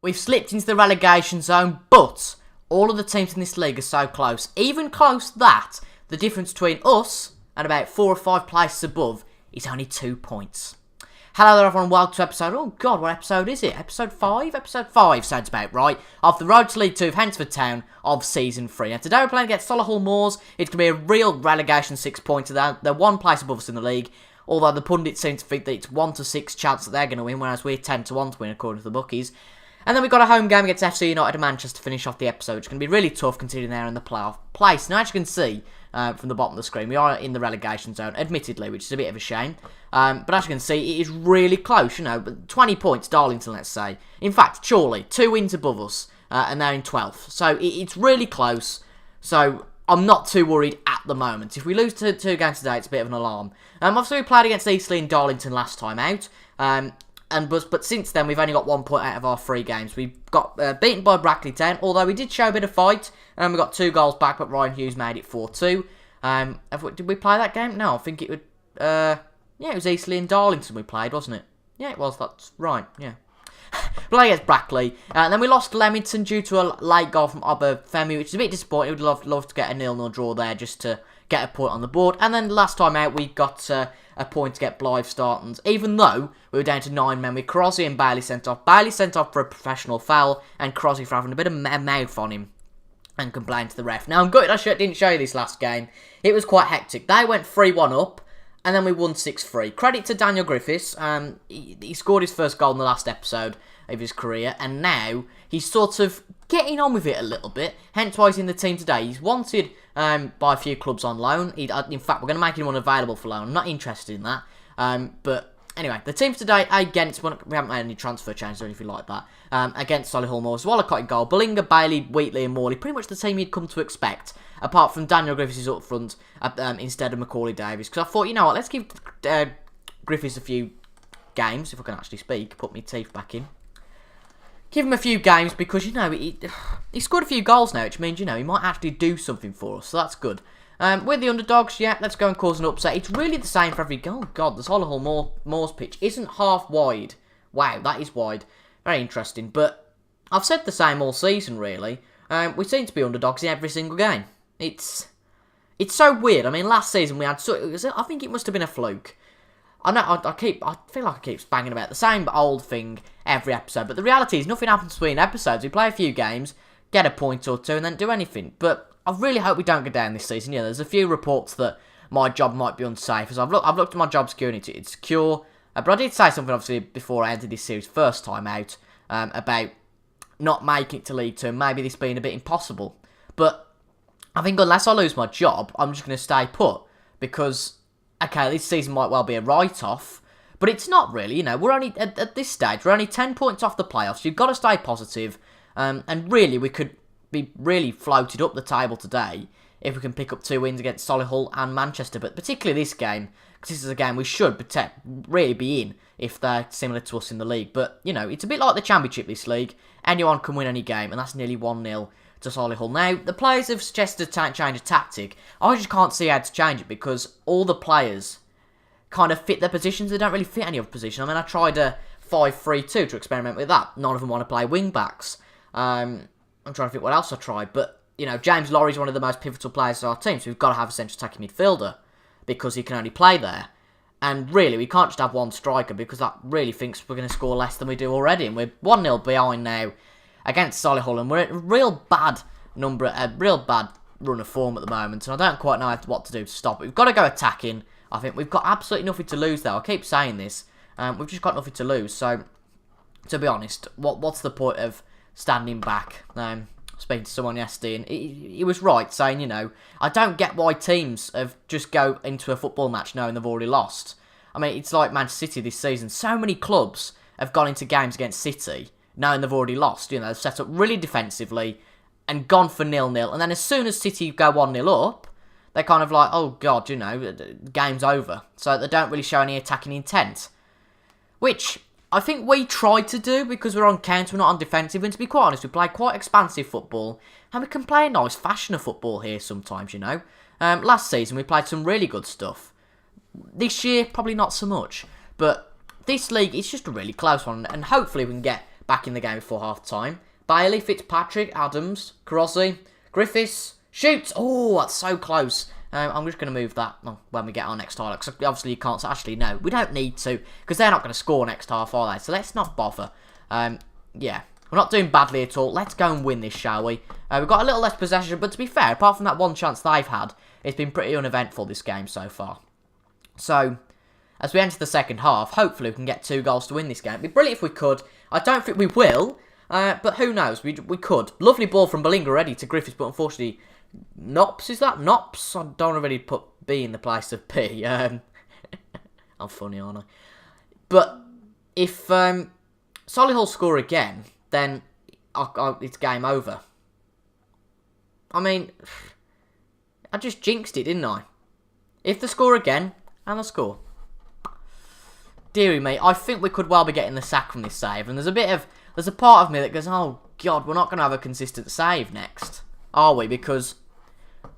We've slipped into the relegation zone, but all of the teams in this league are so close. Even close that the difference between us and about 4 or 5 places above is only 2 points. Hello there everyone, welcome to episode, oh god, what episode is it? Episode 5? Episode 5 sounds about right, of the Road to League 2 of Hednesford Town of Season 3. And today we're playing against Solihull Moors. It's going to be a real relegation 6-pointer. They're 1 place above us in the league, although the pundits seem to think that it's 1 to 6 chance that they're going to win, whereas we're 10 to 1 to win according to the bookies. And then we've got a home game against FC United of Manchester to finish off the episode. It's going to be really tough considering they're in the playoff place. Now, as you can see from the bottom of the screen, we are in the relegation zone, admittedly, which is a bit of a shame. But as you can see, it is really close, you know, 20 points, Darlington, let's say. In fact, Chorley, 2 wins above us, and they're in 12th. So it's really close. So I'm not too worried at the moment. If we lose 2 games today, it's a bit of an alarm. Obviously, we played against Eastleigh and Darlington last time out. But since then, we've only got 1 point out of our 3 games. We got beaten by Brackley Town, although we did show a bit of fight. We got 2 goals back, but Ryan Hughes made it 4-2. Did we play that game? No, I think it would... yeah, it was Eastleigh and Darlington we played, wasn't it? Yeah, it was. That's right, yeah. Play against Brackley. And then we lost Leamington due to a late goal from Obafemi, which is a bit disappointing. We'd love to get a 0-0 draw there just to get a point on the board. And then last time out, we got a point to get Blythe Startons. Even though we were down to 9 men with Crosby and Bailey sent off. Bailey sent off for a professional foul, and Crosby for having a bit of mouth on him and complained to the ref. Now, I'm gutted I didn't show you this last game. It was quite hectic. They went 3-1 up, and then we won 6-3. Credit to Daniel Griffiths. He scored his first goal in the last episode of his career, and now he's sort of getting on with it a little bit, hence why he's in the team today. He's wanted by a few clubs on loan. In fact, we're going to make him unavailable for loan. I'm not interested in that. But anyway, the teams today, again, we haven't made any transfer changes or anything like that, against Solihull Moors. Walcott in goal, Bullinger, Bailey, Wheatley and Morley, pretty much the team you'd come to expect, apart from Daniel Griffiths up front instead of Macaulay Davies. Because I thought, you know what, let's give Griffiths a few games, if I can actually speak, put my teeth back in. Give him a few games because, you know, he scored a few goals now, which means, you know, he might actually do something for us, so that's good. We're the underdogs, yeah, let's go and cause an upset. It's really the same for every goal. Oh, God, the Solihull Moors pitch isn't half wide. Wow, that is wide. Very interesting, but I've said the same all season, really. We seem to be underdogs in every single game. It's so weird. I mean, last season we had... I think it must have been a fluke. I know, I feel like I keep banging about the same old thing every episode, but the reality is nothing happens between episodes. We play a few games, get a point or two, and then do anything. But I really hope we don't go down this season. Yeah, there's a few reports that my job might be unsafe. As I've looked at my job security, it's secure. But I did say something, obviously, before I entered this series first time out, about not making it to League 2, maybe this being a bit impossible. But I think unless I lose my job, I'm just going to stay put, because... okay, this season might well be a write-off, but it's not really, you know, we're only, at this stage, we're only 10 points off the playoffs. You've got to stay positive, and really, we could be really floated up the table today if we can pick up 2 wins against Solihull and Manchester, but particularly this game, because this is a game we should really be in if they're similar to us in the league. But, you know, it's a bit like the Championship, this league. Anyone can win any game, and that's nearly 1-0 to Solihull. Now, the players have suggested a change of tactic. I just can't see how to change it because all the players kind of fit their positions. They don't really fit any other position. I mean, I tried a 5-3-2 to experiment with that. None of them want to play wing-backs. I'm trying to think what else I tried. But, you know, James Laurie's one of the most pivotal players of our team, so we've got to have a central attacking midfielder because he can only play there. And really, we can't just have one striker because that really thinks we're going to score less than we do already. And we're 1-0 behind now against Solihull, and we're at a real bad run of form at the moment, and I don't quite know what to do to stop it. We've got to go attacking. I think we've got absolutely nothing to lose, though. I keep saying this. We've just got nothing to lose, so, to be honest, what's the point of standing back? Speaking to someone yesterday, and he was right, saying, you know, I don't get why teams have just go into a football match knowing they've already lost. I mean, it's like Manchester City this season. So many clubs have gone into games against City knowing they've already lost. You know, they've set up really defensively and gone for 0-0. And then as soon as City go 1-0 up, they're kind of like, oh God, you know, the game's over. So they don't really show any attacking intent. Which I think we tried to do because we're on counter, we're not on defensive. And to be quite honest, we play quite expansive football. And we can play a nice fashion of football here sometimes, you know. Last season we played some really good stuff. This year, probably not so much. But this league, it's just a really close one. And hopefully we can get back in the game before half-time. Bailey, Fitzpatrick, Adams, Crosby, Griffiths, shoots! Oh, that's so close. I'm just going to move that when we get our next highlight. Because obviously you can't... Actually, no, we don't need to. Because they're not going to score next half, are they? So let's not bother. Yeah, we're not doing badly at all. Let's go and win this, shall we? We've got a little less possession. But to be fair, apart from that one chance they've had, it's been pretty uneventful, this game so far. So, as we enter the second half, hopefully we can get 2 goals to win this game. It'd be brilliant if we could. I don't think we will. But who knows? We could. Lovely ball from Belinga already to Griffiths, but unfortunately... Nops, is that? Nops? I don't really put B in the place of P. I'm funny, aren't I? But if Solihull score again, then it's game over. I mean, I just jinxed it, didn't I? If they score again, and they score. Deary me, I think we could well be getting the sack from this save. And there's a part of me that goes, oh God, we're not going to have a consistent save next. Are we? Because,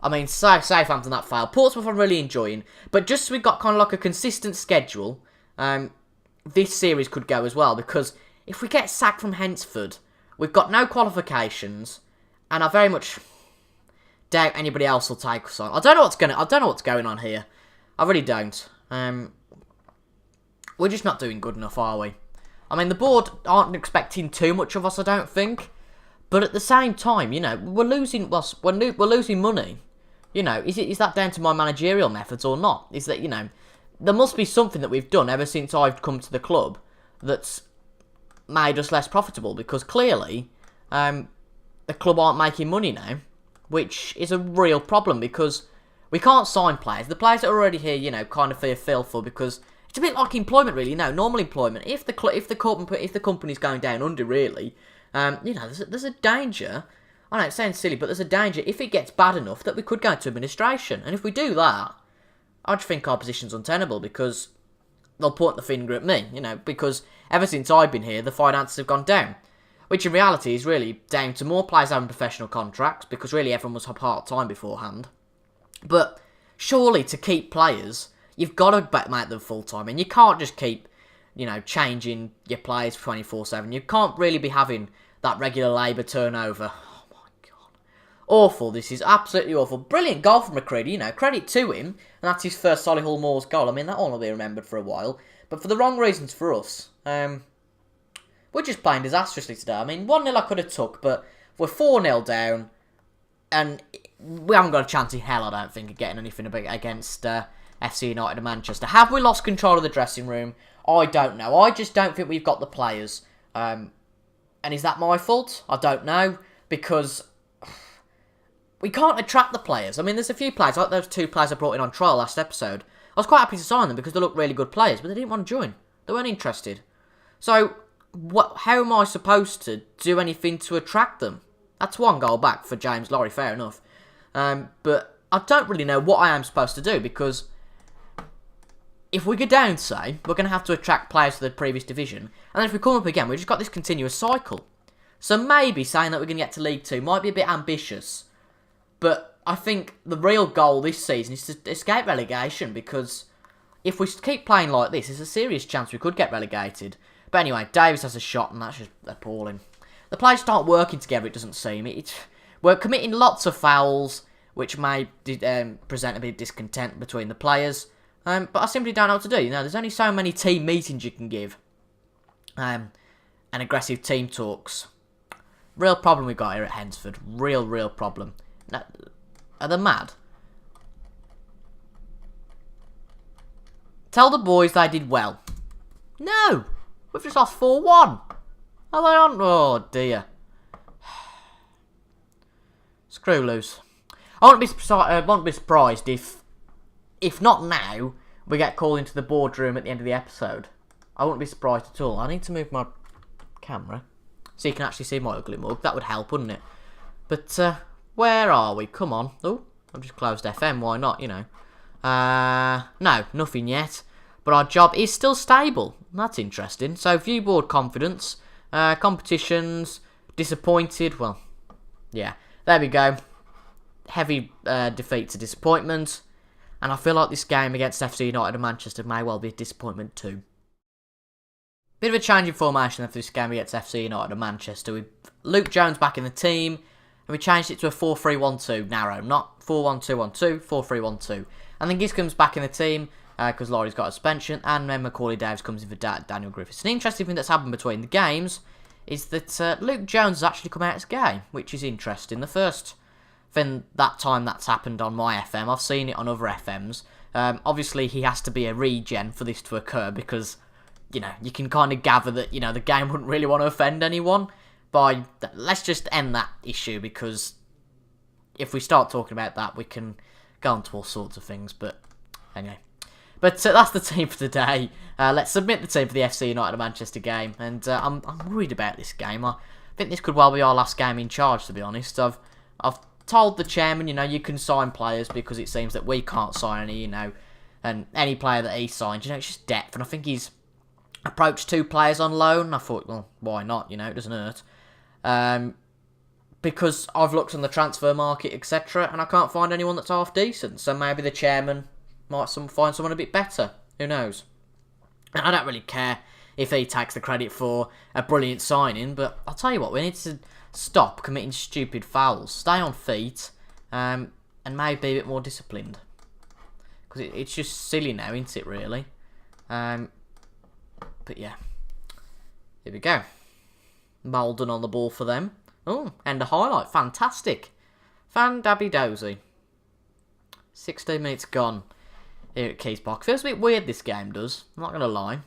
I mean, Southampton, that failed. Portsmouth I'm really enjoying. But just so we've got kind of like a consistent schedule, this series could go as well. Because if we get sacked from Hednesford, we've got no qualifications. And I very much doubt anybody else will take us on. I don't know what's going on here. I really don't. We're just not doing good enough, are we? I mean, the board aren't expecting too much of us, I don't think. But at the same time, you know, we're losing money. You know, is that down to my managerial methods or not? Is that, you know, there must be something that we've done ever since I've come to the club that's made us less profitable. Because clearly, the club aren't making money now, which is a real problem because we can't sign players. The players that are already here, you know, kind of feel for because it's a bit like employment, really. You know, normal employment. If the company's going down under, really. You know, there's a danger. I know it sounds silly, but there's a danger if it gets bad enough that we could go into administration. And if we do that, I just think our position's untenable because they'll point the finger at me, you know, because ever since I've been here, the finances have gone down. Which in reality is really down to more players having professional contracts because really everyone was part-time beforehand. But surely to keep players, you've got to make them full-time. And you can't just keep, you know, changing your players 24/7. You can't really be having that regular labour turnover. Oh my God. Awful. This is absolutely awful. Brilliant goal from McCready, you know, credit to him. And that's his first Solihull Moors goal. I mean, that one will be remembered for a while. But for the wrong reasons for us. We're just playing disastrously today. I mean, 1-0 I could have took, but we're 4-0 down. And we haven't got a chance in hell, I don't think, of getting anything against FC United of Manchester. Have we lost control of the dressing room? I don't know. I just don't think we've got the players. And is that my fault? I don't know. Because we can't attract the players. I mean, there's a few players, like those 2 players I brought in on trial last episode. I was quite happy to sign them because they look really good players, but they didn't want to join. They weren't interested. So, how am I supposed to do anything to attract them? That's 1 goal back for James Lorry, fair enough. But I don't really know what I am supposed to do because if we go down, say, we're going to have to attract players to the previous division. And then if we come up again, we've just got this continuous cycle. So maybe saying that we're going to get to League 2 might be a bit ambitious. But I think the real goal this season is to escape relegation because if we keep playing like this, there's a serious chance we could get relegated. But anyway, Davis has a shot and that's just appalling. The players start working together, it doesn't seem. We're committing lots of fouls, which may present a bit of discontent between the players. But I simply don't know what to do. You know, there's only so many team meetings you can give. And aggressive team talks. Real problem we've got here at Hednesford. Real problem. Now, are they mad? Tell the boys they did well. No! We've just lost 4-1. Are they on? Oh dear. Screw loose. I won't be surprised if not now, we get called into the boardroom at the end of the episode. I wouldn't be surprised at all. I need to move my camera so you can actually see my ugly mug. That would help, wouldn't it? But where are we? Come on. Oh, I've just closed FM. Why not, you know? No, nothing yet. But our job is still stable. That's interesting. So, view board confidence. Competitions. Disappointed. Well, yeah. There we go. Heavy defeat to disappointment. And I feel like this game against FC United of Manchester may well be a disappointment too. Bit of a change in formation after this game against FC United of Manchester. With Luke Jones back in the team, and we changed it to a 4-3-1-2 narrow, not 4-1-2-1-2, 4-3-1-2. And then Giscombe's back in the team because Laurie's got a suspension, and then Macaulay Davis comes in for Daniel Griffiths. An interesting thing that's happened between the games is that Luke Jones has actually come out as gay, which is interesting. The first thing that time that's happened on my FM, I've seen it on other FMs. Obviously, he has to be a regen for this to occur because, you know, you can kind of gather that, you know, the game wouldn't really want to offend anyone. Let's just end that issue, because if we start talking about that, we can go on to all sorts of things. But anyway, that's the team for today. Let's submit the team for the FC United of Manchester game, and I'm worried about this game. I think this could well be our last game in charge, to be honest. I've told the chairman, you know, you can sign players because it seems that we can't sign any, you know, and any player that he signs, you know, it's just depth. And I think he's approached 2 players on loan. I thought, well, why not? You know, it doesn't hurt. Because I've looked on the transfer market, etc., and I can't find anyone that's half decent. So maybe the chairman might find someone a bit better. Who knows? And I don't really care if he takes the credit for a brilliant signing, but I'll tell you what, we need to stop committing stupid fouls, stay on feet, and maybe be a bit more disciplined. Because it's just silly now, isn't it, really? But yeah, here we go. Malden on the ball for them. Oh, and a highlight. Fantastic. Fan-dabby-dozy. 16 minutes gone here at Keys Park. Feels a bit weird, this game does. I'm not going to lie.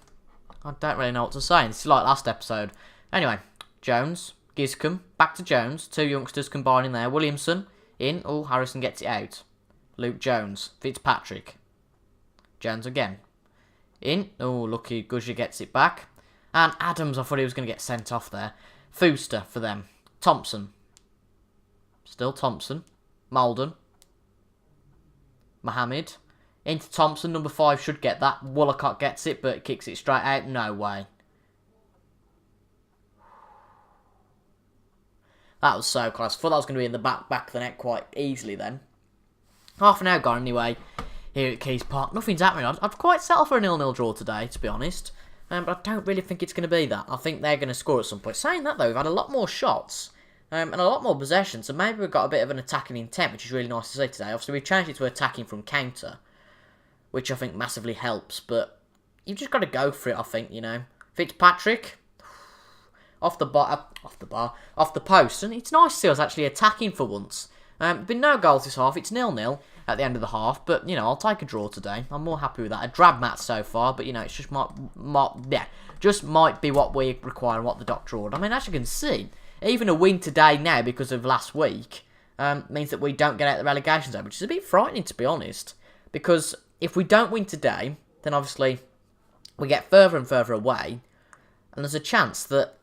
I don't really know what to say. This is like last episode. Anyway, Jones, Giscombe, back to Jones. 2 youngsters combining there. Williamson in. Oh, Harrison gets it out. Luke Jones. Fitzpatrick. Jones again. In. Oh, lucky Gusher gets it back. And Adams, I thought he was going to get sent off there. Fooster for them. Thompson. Still Thompson. Malden. Mohammed. Into Thompson. Number 5 should get that. Woolacott gets it, but kicks it straight out. No way. That was so close. I thought that was going to be in the back of the net quite easily then. Half an hour gone anyway here at Keys Park. Nothing's happening. I'd quite settle for a 0-0 draw today, to be honest. But I don't really think it's going to be that. I think they're going to score at some point. Saying that, though, we've had a lot more shots and a lot more possession, so maybe we've got a bit of an attacking intent, which is really nice to see today. Obviously, we've changed it to attacking from counter, which I think massively helps, but you've just got to go for it, I think, you know. Fitzpatrick, off the post, and it's nice to see us actually attacking for once. Been no goals this half. It's 0-0 at the end of the half, but you know, I'll take a draw today. I'm more happy with that. A drab match so far, but you know, it's just might be what we require and what the doctor ordered. I mean, as you can see, even a win today now because of last week means that we don't get out the relegation zone, which is a bit frightening, to be honest. Because if we don't win today, then obviously we get further and further away, and there's a chance that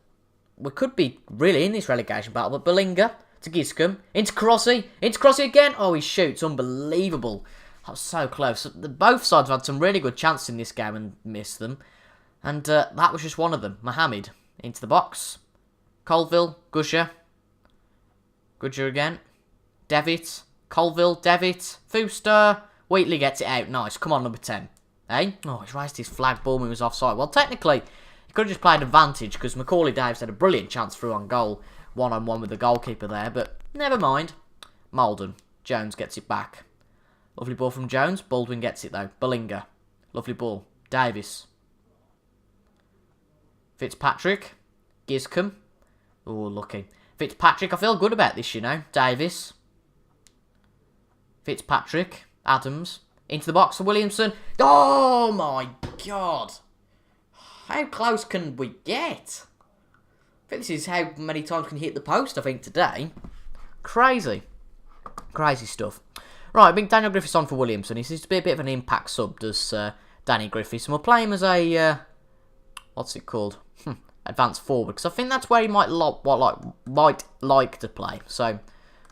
we could be really in this relegation battle. But Bellinger to Giscombe, into Crossi again. Oh, he shoots, unbelievable. That was so close. Both sides have had some really good chances in this game and missed them. And that was just one of them. Mohammed into the box. Colville, Gusher again. Devitt, Colville, Devitt, Fooster. Wheatley gets it out. Nice. Come on, number 10. Hey? Oh, he's raised his flag. Ballman was offside. Well, technically, he could have just played advantage because Macaulay Davis had a brilliant chance through on goal. One-on-one with the goalkeeper there, but never mind. Malden. Jones gets it back. Lovely ball from Jones. Baldwin gets it, though. Bellinger. Lovely ball. Davis. Fitzpatrick. Giscombe. Oh, lucky. Fitzpatrick. I feel good about this, you know. Davis. Fitzpatrick. Adams. Into the box for Williamson. Oh, my God. How close can we get? I think this is how many times we can hit the post, I think, today. Crazy. Crazy stuff. Right, I think Daniel Griffiths on for Williamson. He seems to be a bit of an impact sub, does Danny Griffiths. And we'll play him as a, what's it called? Advanced forward. Because I think that's where he might like to play. So,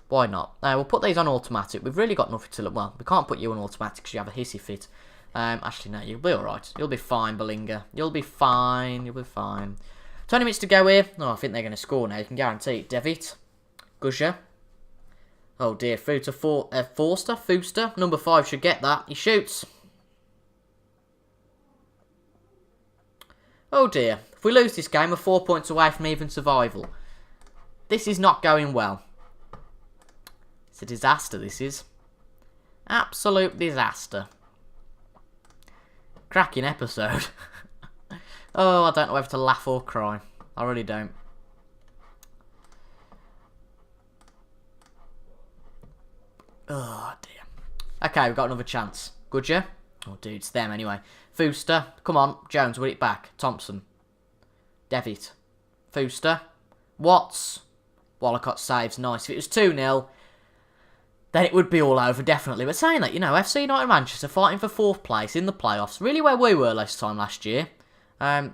why not? We'll put these on automatic. We've really got nothing to look. Well, we can't put you on automatic because you have a hissy fit. Actually, no, you'll be alright. You'll be fine, Bellinger. You'll be fine. You'll be fine. 20 minutes to go here. Oh, I think they're going to score now. You can guarantee it. Devitt. Gusher. Oh dear. Through to Fooster. Number 5 should get that. He shoots. Oh dear. If we lose this game, we're 4 points away from even survival. This is not going well. It's a disaster, this is. Absolute disaster. Cracking episode. Oh, I don't know whether to laugh or cry. I really don't. Oh, dear. Okay, we've got another chance. Good, yeah? Oh, dude, it's them anyway. Fooster. Come on. Jones, win it back. Thompson. Devitt. Fooster. Watts. Wallacott saves. Nice. If it was 2-0, then it would be all over, definitely. But saying that, you know, FC United Manchester fighting for 4th place in the playoffs. Really where we were this time last year. I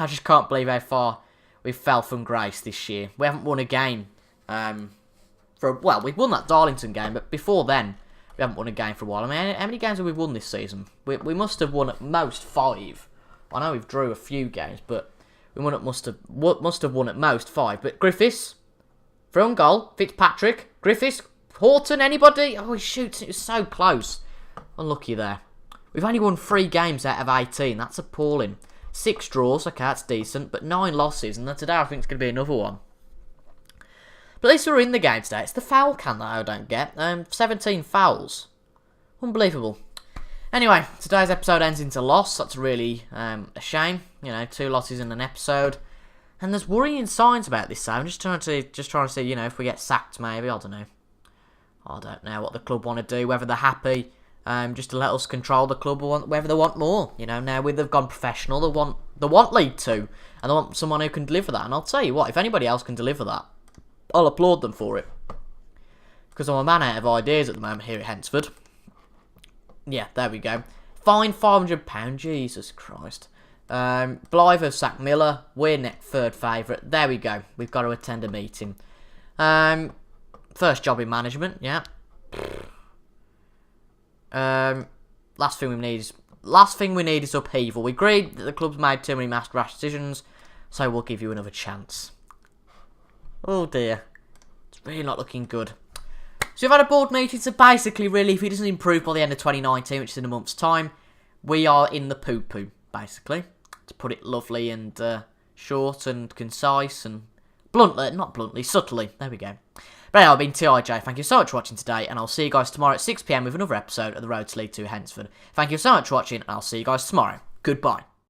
just can't believe how far we fell from grace this year. We haven't won a game. Well, we won that Darlington game, but before then, we haven't won a game for a while. I mean, how many games have we won this season? We must have won at most 5. I know we've drew a few games, but we must have won at most 5. But Griffiths, for own goal. Fitzpatrick, Griffiths, Horton, anybody? Oh, he shoots. It was so close. Unlucky there. We've only won 3 games out of 18. That's appalling. 6 draws. Okay, that's decent. But 9 losses. And then today I think it's going to be another one. But at least we're in the game today. It's the foul count that I don't get. 17 fouls. Unbelievable. Anyway, today's episode ends into loss. That's really a shame. You know, 2 losses in an episode. And there's worrying signs about this. So I'm just trying to see, you know, if we get sacked maybe. I don't know. I don't know what the club want to do. Whether they're happy just to let us control the club or whether they want more. You know, now they've gone professional. They want League 2. And they want someone who can deliver that. And I'll tell you what, if anybody else can deliver that, I'll applaud them for it. Because I'm a man out of ideas at the moment here at Hednesford. Yeah, there we go. Fine £500. Jesus Christ. Blythe have sacked Miller. We're net 3rd favourite. There we go. We've got to attend a meeting. First job in management, yeah. Last thing we need is upheaval. We agreed that the club's made too many rash decisions, so we'll give you another chance. Oh dear. It's really not looking good. So we've had a board meeting, so basically, really, if he doesn't improve by the end of 2019, which is in a month's time, we are in the poo-poo, basically. To put it lovely and short and concise and bluntly, not bluntly, subtly. There we go. But anyway, I've been TIJ. Thank you so much for watching today, and I'll see you guys tomorrow at 6 PM with another episode of the Road to League 2 Hednesford. Thank you so much for watching, and I'll see you guys tomorrow. Goodbye.